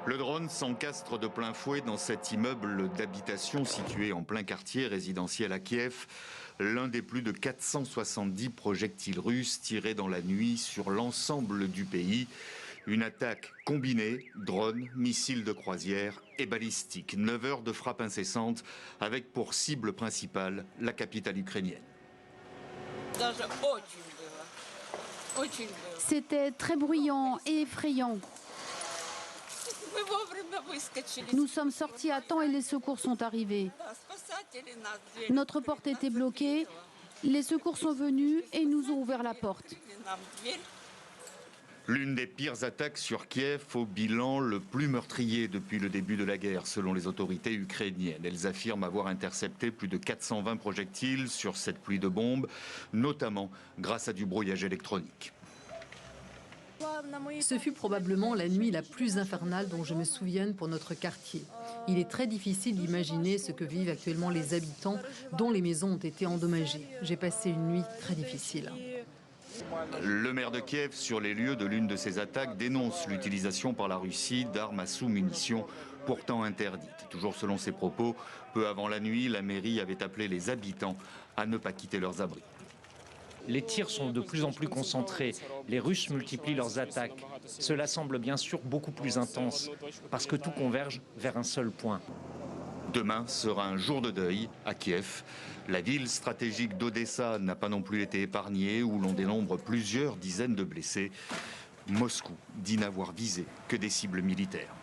Le drone s'encastre de plein fouet dans cet immeuble d'habitation situé en plein quartier résidentiel à Kiev. L'un des plus de 470 projectiles russes tirés dans la nuit sur l'ensemble du pays. Une attaque combinée, drone, missiles de croisière et balistique. 9 heures de frappe incessante avec pour cible principale la capitale ukrainienne. C'était très bruyant et effrayant. Nous sommes sortis à temps et les secours sont arrivés. Notre porte était bloquée, les secours sont venus et nous ont ouvert la porte. L'une des pires attaques sur Kiev, au bilan le plus meurtrier depuis le début de la guerre, selon les autorités ukrainiennes. Elles affirment avoir intercepté plus de 420 projectiles sur cette pluie de bombes, notamment grâce à du brouillage électronique. Ce fut probablement la nuit la plus infernale dont je me souvienne pour notre quartier. Il est très difficile d'imaginer ce que vivent actuellement les habitants dont les maisons ont été endommagées. J'ai passé une nuit très difficile. Le maire de Kiev, sur les lieux de l'une de ces attaques, dénonce l'utilisation par la Russie d'armes à sous-munitions pourtant interdites. Toujours selon ses propos, peu avant la nuit, la mairie avait appelé les habitants à ne pas quitter leurs abris. Les tirs sont de plus en plus concentrés. Les Russes multiplient leurs attaques. Cela semble bien sûr beaucoup plus intense, parce que tout converge vers un seul point. Demain sera un jour de deuil à Kiev. La ville stratégique d'Odessa n'a pas non plus été épargnée, où l'on dénombre plusieurs dizaines de blessés. Moscou dit n'avoir visé que des cibles militaires.